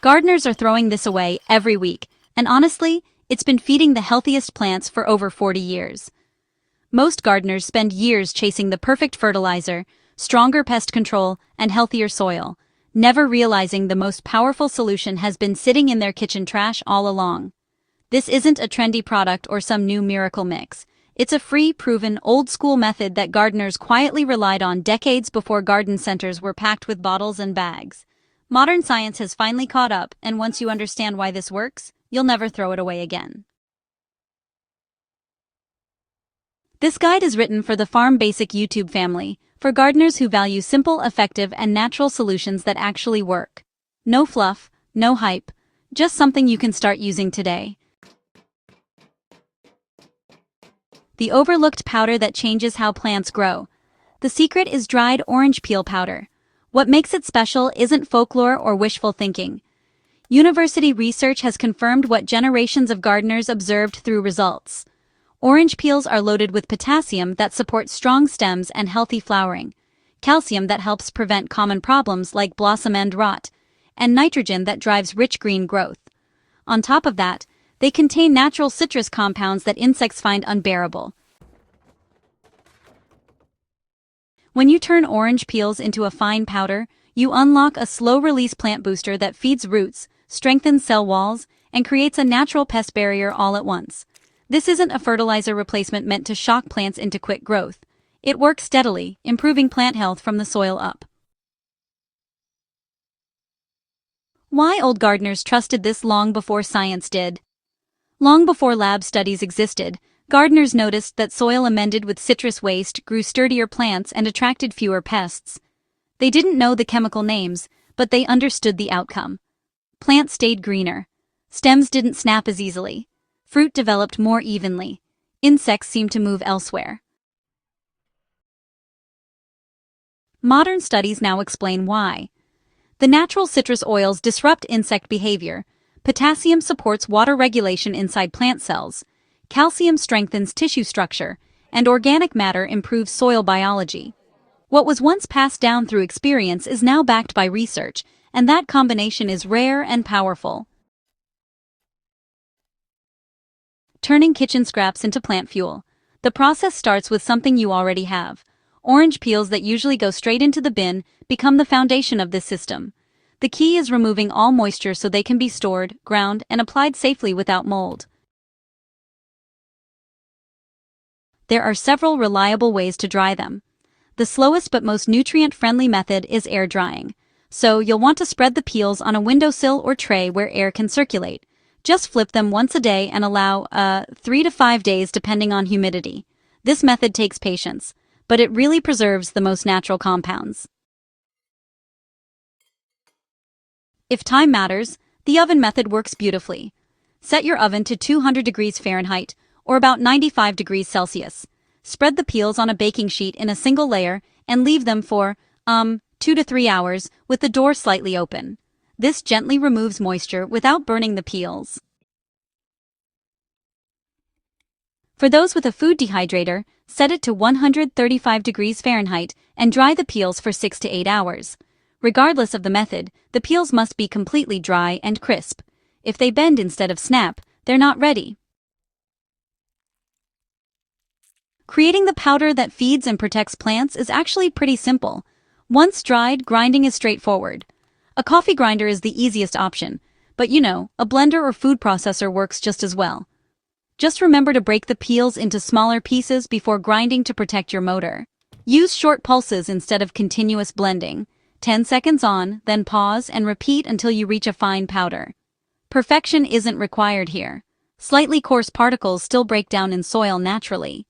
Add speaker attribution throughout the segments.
Speaker 1: Gardeners are throwing this away every week, and honestly, it's been feeding the healthiest plants for over 40 years. Most gardeners spend years chasing the perfect fertilizer, stronger pest control, and healthier soil, never realizing the most powerful solution has been sitting in their kitchen trash all along. This isn't a trendy product or some new miracle mix. It's a free, proven, old-school method that gardeners quietly relied on decades before garden centers were packed with bottles and bags. Modern science has finally caught up, and once you understand why this works, you'll never throw it away again. This guide is written for the Farm Basic YouTube family, for gardeners who value simple, effective, and natural solutions that actually work. No fluff, no hype, just something you can start using today. The overlooked powder that changes how plants grow. The secret is dried orange peel powder. What makes it special isn't folklore or wishful thinking. University research has confirmed what generations of gardeners observed through results. Orange peels are loaded with potassium that supports strong stems and healthy flowering, calcium that helps prevent common problems like blossom end rot, and nitrogen that drives rich green growth. On top of that, they contain natural citrus compounds that insects find unbearable. When you turn orange peels into a fine powder, you unlock a slow-release plant booster that feeds roots, strengthens cell walls, and creates a natural pest barrier all at once. This isn't a fertilizer replacement meant to shock plants into quick growth. It works steadily, improving plant health from the soil up. Why old gardeners trusted this long before science did? Long before lab studies existed, gardeners noticed that soil amended with citrus waste grew sturdier plants and attracted fewer pests. They didn't know the chemical names, but they understood the outcome. Plants stayed greener. Stems didn't snap as easily. Fruit developed more evenly. Insects seemed to move elsewhere. Modern studies now explain why. The natural citrus oils disrupt insect behavior. Potassium supports water regulation inside plant cells. Calcium strengthens tissue structure, and organic matter improves soil biology. What was once passed down through experience is now backed by research, and that combination is rare and powerful. Turning kitchen scraps into plant fuel. The process starts with something you already have. Orange peels that usually go straight into the bin become the foundation of this system. The key is removing all moisture so they can be stored, ground, and applied safely without mold. There are several reliable ways to dry them. The slowest but most nutrient-friendly method is air drying. So you'll want to spread the peels on a windowsill or tray where air can circulate. Just flip them once a day and allow 3 to 5 days depending on humidity. This method takes patience, but it really preserves the most natural compounds. If time matters, the oven method works beautifully. Set your oven to 200 degrees Fahrenheit, or about 95 degrees Celsius. Spread the peels on a baking sheet in a single layer and leave them for, 2 to 3 hours with the door slightly open. This gently removes moisture without burning the peels. For those with a food dehydrator, set it to 135 degrees Fahrenheit and dry the peels for 6 to 8 hours. Regardless of the method, the peels must be completely dry and crisp. If they bend instead of snap, they're not ready. Creating the powder that feeds and protects plants is actually pretty simple. Once dried, grinding is straightforward. A coffee grinder is the easiest option, but a blender or food processor works just as well. Just remember to break the peels into smaller pieces before grinding to protect your motor. Use short pulses instead of continuous blending. 10 seconds on, then pause and repeat until you reach a fine powder. Perfection isn't required here. Slightly coarse particles still break down in soil naturally.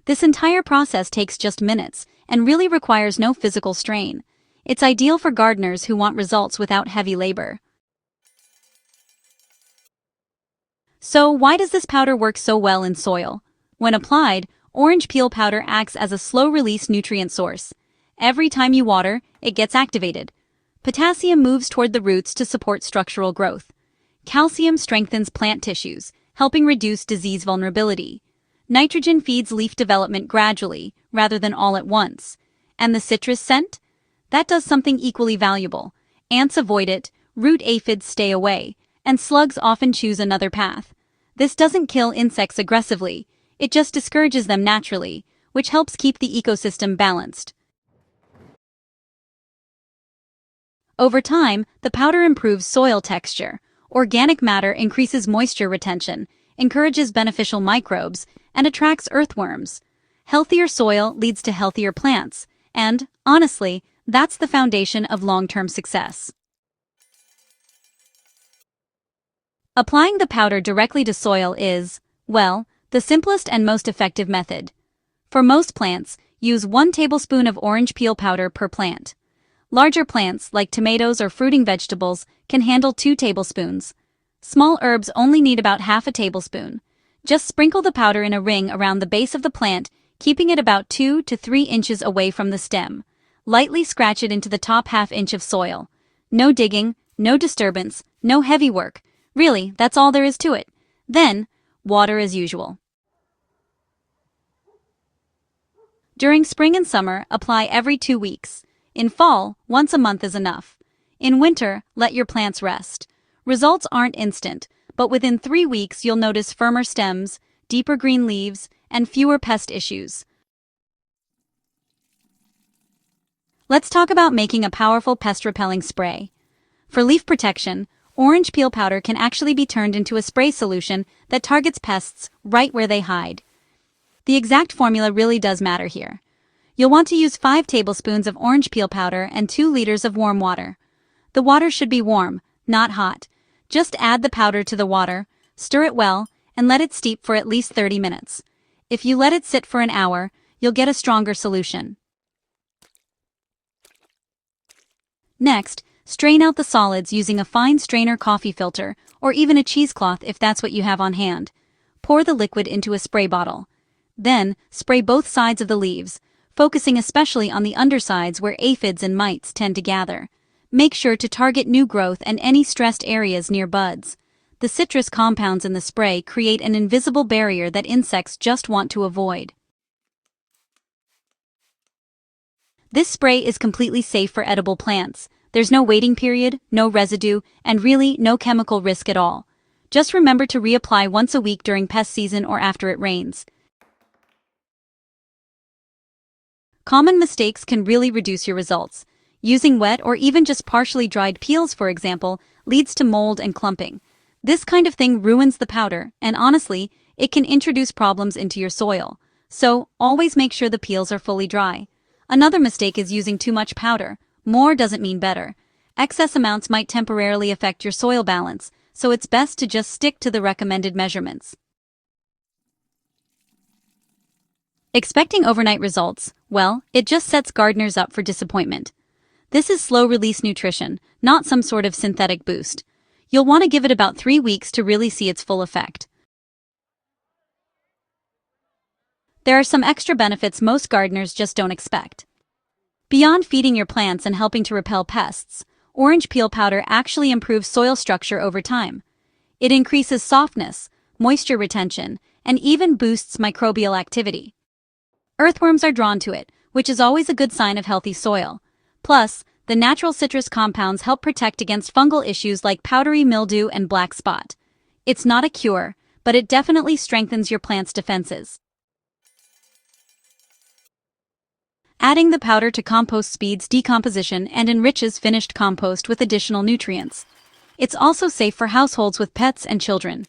Speaker 1: This entire process takes just minutes and really requires no physical strain. It's ideal for gardeners who want results without heavy labor. So why does this powder work so well in soil? When applied, orange peel powder acts as a slow-release nutrient source. Every time you water, it gets activated. Potassium moves toward the roots to support structural growth. Calcium strengthens plant tissues, helping reduce disease vulnerability. Nitrogen feeds leaf development gradually, rather than all at once. And the citrus scent? that does something equally valuable. Ants avoid it, root aphids stay away, and slugs often choose another path. This doesn't kill insects aggressively, it just discourages them naturally, which helps keep the ecosystem balanced. Over time, the powder improves soil texture. Organic matter increases moisture retention, encourages beneficial microbes, and attracts earthworms. Healthier soil leads to healthier plants, and, honestly, that's the foundation of long-term success. Applying the powder directly to soil is, well, the simplest and most effective method. For most plants, use 1 tablespoon of orange peel powder per plant. Larger plants, like tomatoes or fruiting vegetables, can handle 2 tablespoons. Small herbs only need about half a tablespoon. Just sprinkle the powder in a ring around the base of the plant, keeping it about 2 to 3 inches away from the stem. Lightly scratch it into the top half-inch of soil. No digging, no disturbance, no heavy work. Really, that's all there is to it. Then, water as usual. During spring and summer, apply every 2 weeks. In fall, once a month is enough. In winter, let your plants rest. Results aren't instant, but within 3 weeks you'll notice firmer stems, deeper green leaves, and fewer pest issues. Let's talk about making a powerful pest-repelling spray. For leaf protection, orange peel powder can actually be turned into a spray solution that targets pests right where they hide. The exact formula really does matter here. You'll want to use 5 tablespoons of orange peel powder and 2 liters of warm water. The water should be warm, not hot. Just add the powder to the water, stir it well, and let it steep for at least 30 minutes. If you let it sit for an hour, you'll get a stronger solution. Next, strain out the solids using a fine strainer coffee filter or even a cheesecloth if that's what you have on hand. Pour the liquid into a spray bottle. Then, spray both sides of the leaves, focusing especially on the undersides where aphids and mites tend to gather. Make sure to target new growth and any stressed areas near buds. The citrus compounds in the spray create an invisible barrier that insects just want to avoid. This spray is completely safe for edible plants. There's no waiting period, no residue, and really no chemical risk at all. Just remember to reapply once a week during pest season or after it rains. Common mistakes can really reduce your results. Using wet or even just partially dried peels, for example, leads to mold and clumping. This kind of thing ruins the powder, and honestly, it can introduce problems into your soil. So, always make sure the peels are fully dry. Another mistake is using too much powder. More doesn't mean better. Excess amounts might temporarily affect your soil balance, so it's best to just stick to the recommended measurements. Expecting overnight results, well, it just sets gardeners up for disappointment. This is slow-release nutrition, not some sort of synthetic boost. You'll want to give it about 3 weeks to really see its full effect. There are some extra benefits most gardeners just don't expect. Beyond feeding your plants and helping to repel pests, orange peel powder actually improves soil structure over time. It increases softness, moisture retention, and even boosts microbial activity. Earthworms are drawn to it, which is always a good sign of healthy soil. Plus, the natural citrus compounds help protect against fungal issues like powdery mildew and black spot. It's not a cure, but it definitely strengthens your plant's defenses. Adding the powder to compost speeds decomposition and enriches finished compost with additional nutrients. It's also safe for households with pets and children.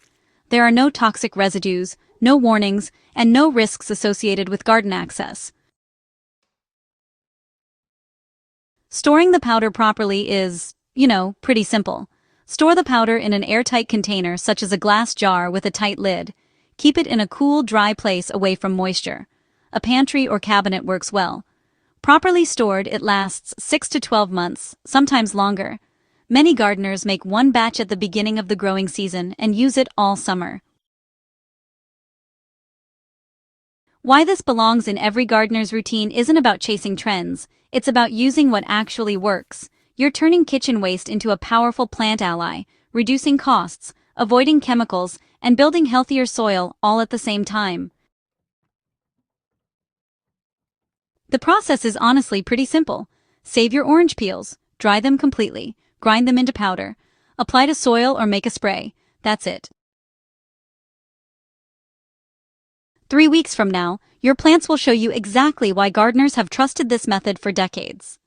Speaker 1: There are no toxic residues, no warnings, and no risks associated with garden access. Storing the powder properly is, pretty simple. Store the powder in an airtight container such as a glass jar with a tight lid. Keep it in a cool, dry place away from moisture. A pantry or cabinet works well. Properly stored, it lasts 6 to 12 months, sometimes longer. Many gardeners make one batch at the beginning of the growing season and use it all summer. Why this belongs in every gardener's routine isn't about chasing trends, it's about using what actually works. You're turning kitchen waste into a powerful plant ally, reducing costs, avoiding chemicals, and building healthier soil all at the same time. The process is honestly pretty simple. Save your orange peels, dry them completely, grind them into powder, apply to soil or make a spray. That's it. 3 weeks from now, your plants will show you exactly why gardeners have trusted this method for decades.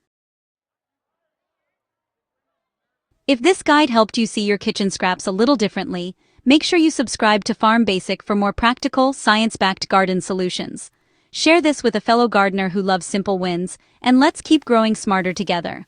Speaker 1: If this guide helped you see your kitchen scraps a little differently, make sure you subscribe to Farm Basic for more practical, science-backed garden solutions. Share this with a fellow gardener who loves simple wins, and let's keep growing smarter together.